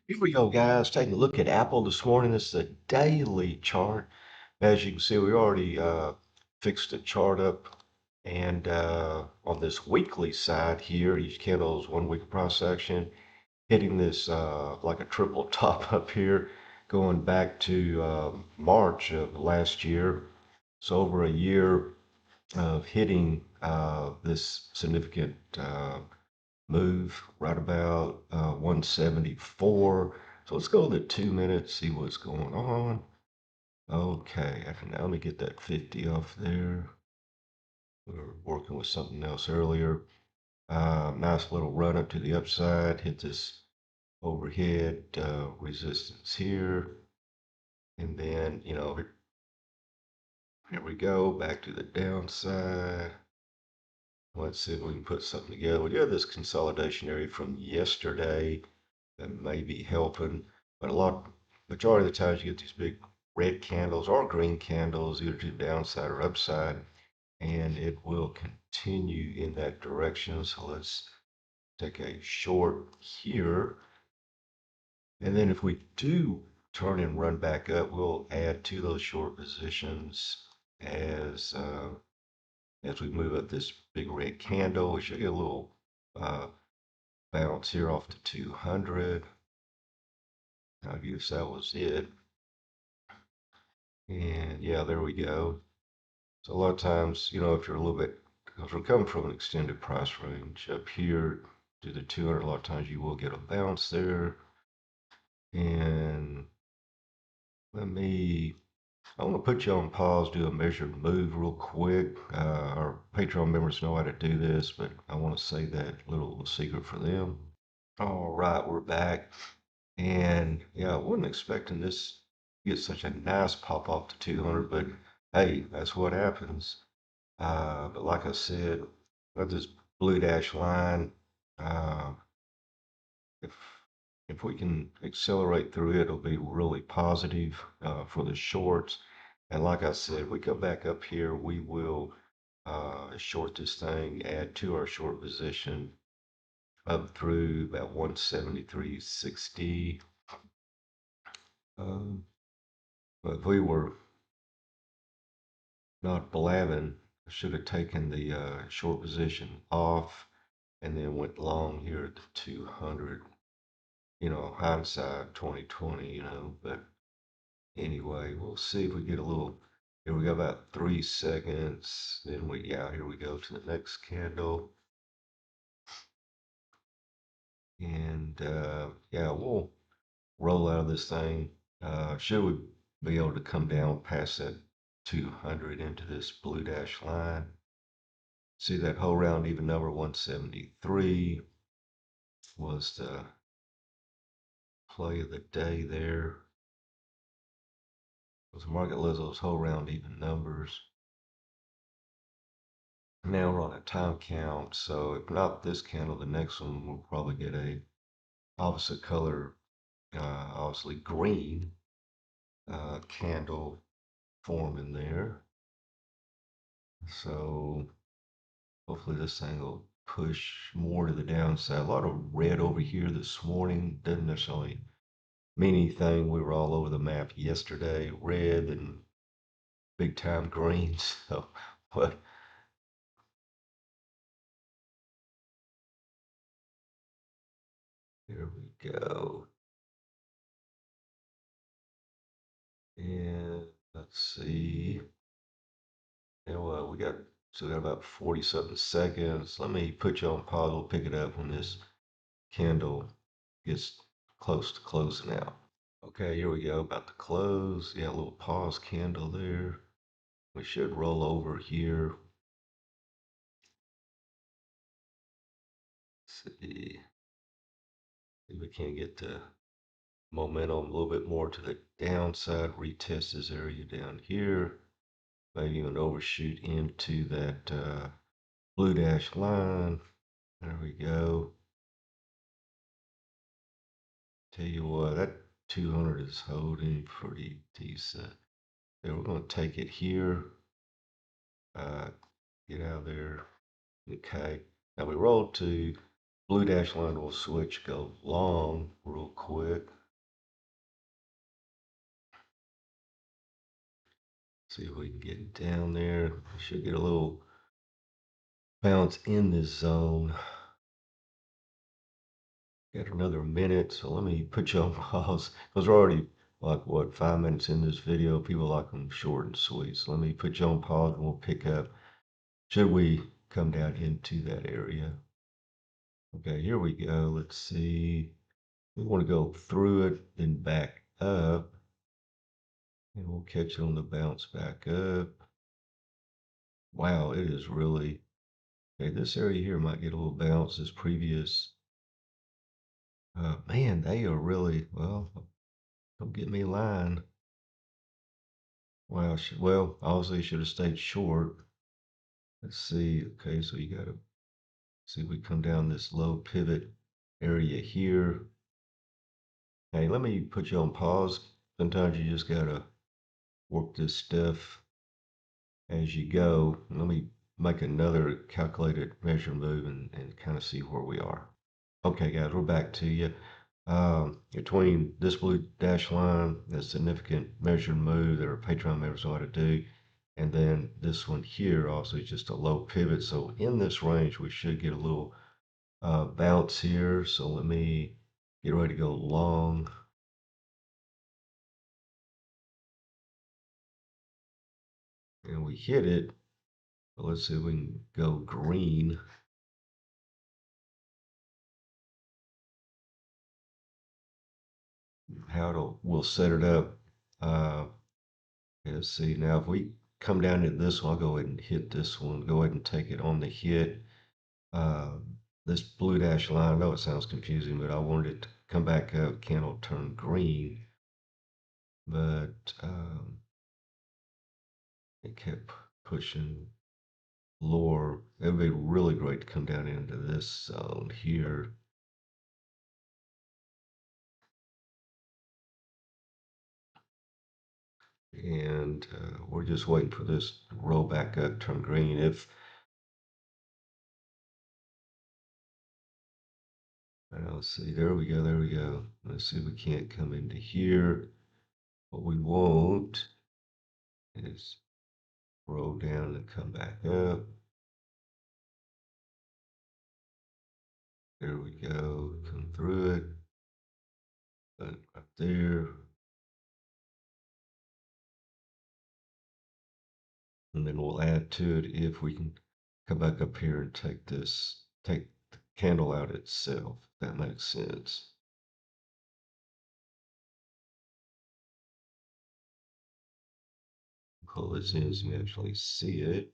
Here we go, guys. Taking a look at Apple this morning. This is a daily chart. As you can see, we already fixed the chart up. And on this weekly side here, each candle is 1 week price action, hitting this like a triple top up here, going back to March of last year. So over a year of hitting this significant move right about 174. So let's go to 2 minutes, see what's going on. Okay, now let me get that 50 off there. We were working with something else earlier. Nice little run up to the upside, hit this overhead resistance here. And then, here we go, back to the downside. Let's see if we can put something together. We have this consolidation area from yesterday that may be helping, but majority of the times you get these big red candles or green candles, either to the downside or upside, and it will continue in that direction. So let's take a short here. And then if we do turn and run back up, we'll add to those short positions as we move up this big red candle. We should get a little bounce here off to 200. I guess that was it. And yeah, there we go. So a lot of times, if you're a little bit, because we're coming from an extended price range up here to the 200, a lot of times you will get a bounce there. And I want to put you on pause, do a measured move real quick. Our Patreon members know how to do this, but I want to say that little secret for them. All right, we're back. And yeah, I wasn't expecting this to get such a nice pop off to 200, but hey, that's what happens. But like I said, got this blue dash line. Uh, if if we can accelerate through it, it'll be really positive for the shorts. And like I said, if we go back up here, we will short this thing, add to our short position up through about 173.60. Um, but if we were not blabbing, I should have taken the short position off and then went long here at the 200. Hindsight 2020, but anyway, we'll see if we get a little. Here we go, about 3 seconds. Then here we go to the next candle. And yeah, we'll roll out of this thing. Should we be able to come down past that 200 into this blue dash line? See that whole round even number 173 was the play of the day there. Was market lows those whole round even numbers. Now we're on a time count, so if not this candle, the next one we'll probably get a opposite color, obviously green candle forming there. So hopefully this thing will push more to the downside. A lot of red over here this morning. Doesn't necessarily mean anything. We were all over the map yesterday, red and big time green. So, but here we go. And let's see. We got about 40 something seconds. Let me put you on pause. We'll pick it up when this candle gets close to closing out. Okay, here we go. About to close. Yeah, a little pause candle there. We should roll over here. Let's see if we can get the momentum a little bit more to the downside. Retest this area down here. Maybe even overshoot into that blue dash line. There we go. Tell you what, that 200 is holding pretty decent. Yeah, we're going to take it here. Get out of there. Okay. Now we roll to blue dash line. We'll switch, go long real quick. See if we can get it down there. Should get a little bounce in this zone. Got another minute, so let me put you on pause because we're already like what 5 minutes in this video. People like them short and sweet. So let me put you on pause and we'll pick up. Should we come down into that area? Okay, here we go. Let's see. We want to go through it, then back up, and we'll catch it on the bounce back up. Wow, it is really okay. This area here might get a little bounce. This previous, man, they are really well. Don't get me lying. Wow, well, obviously should have stayed short. Let's see. Okay, so you got to see if we come down this low pivot area here. Hey, let me put you on pause. Sometimes you just gotta work this stuff as you go. Let me make another calculated measure move and kind of see where we are. Okay, guys, we're back to you. Between this blue dash line, a significant measured move that our Patreon members know how to do, and then this one here also is just a low pivot. So in this range, we should get a little bounce here. So let me get ready to go long. And we hit it. But let's see if we can go green. We'll set it up. Let's see. Now, if we come down to this one, I'll go ahead and hit this one. Go ahead and take it on the hit. This blue dash line, I know it sounds confusing, but I wanted it to come back up, candle turn green. But it kept pushing lower. It would be really great to come down into this zone here. And we're just waiting for this to roll back up, turn green. Let's see, there we go, there we go. Let's see if we can't come into here. What we want is roll down and come back up. There we go, come through it. Right there. And then we'll add to it if we can come back up here and take the candle out itself. If that makes sense. Pull this in so you can actually see it.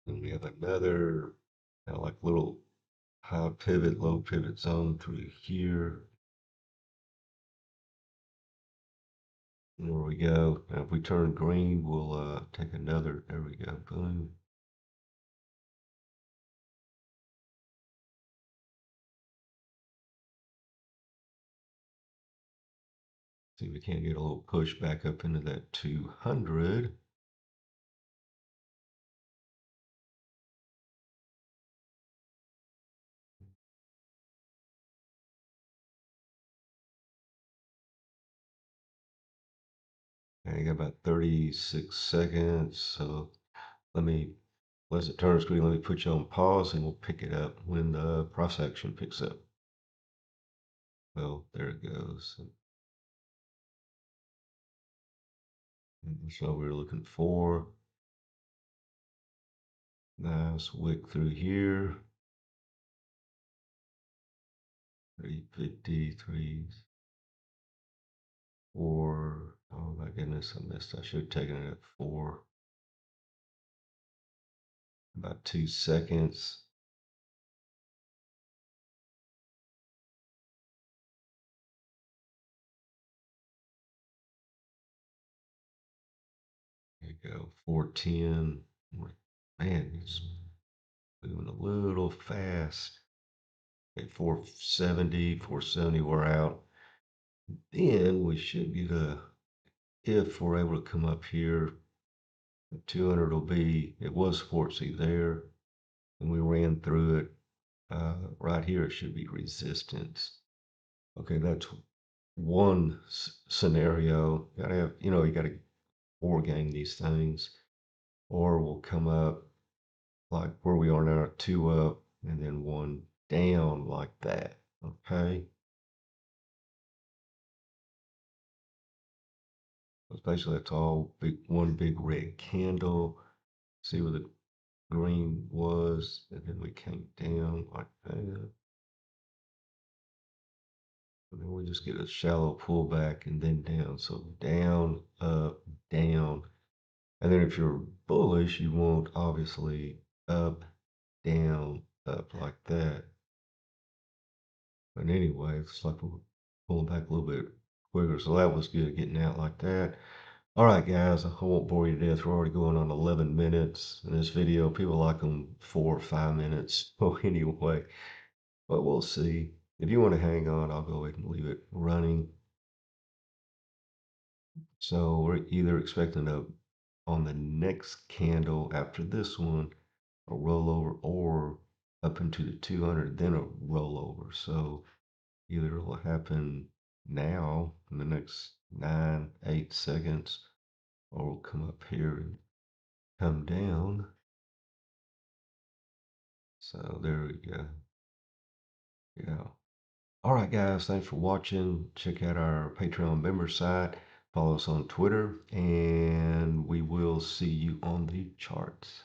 And we have another like little high pivot, low pivot zone through here. There we go. Now if we turn green, we'll take another. There we go. Boom. See if we can't get a little push back up into that 200. I got about 36 seconds. So once it turns green, let me put you on pause and we'll pick it up when the price action picks up. Well, there it goes. That's what we were looking for. Nice wick through here. 350, 4. Oh my goodness, I missed. I should have taken it at 4. About 2 seconds. There you go, 410. Man, it's moving a little fast. At 470, 470, we're out. Then we should get if we're able to come up here, 200 will be, it was support, see there, and we ran through it. Right here, it should be resistance. Okay, one scenario. You gotta have, you gotta or gang these things, or we'll come up like where we are now, two up and then one down like that. Okay. So basically it's all big, one big red candle. See where the green was, and then we came down like that. And then we just get a shallow pullback and then down. So down, up, down. And then if you're bullish, you want obviously up, down, up like that. But anyway, it's like we're pulling back a little bit quicker. So that was good getting out like that. All right, guys, I won't bore you to death. We're already going on 11 minutes in this video. People like them 4 or 5 minutes. So anyway, but we'll see. If you want to hang on, I'll go ahead and leave it running. So we're either expecting on the next candle after this one, a rollover, or up into the 200, then a rollover. So either it will happen now in the next 9, 8 seconds, or we'll come up here and come down. So there we go. Yeah. All right, guys. Thanks for watching. Check out our Patreon member site. Follow us on Twitter, and we will see you on the charts.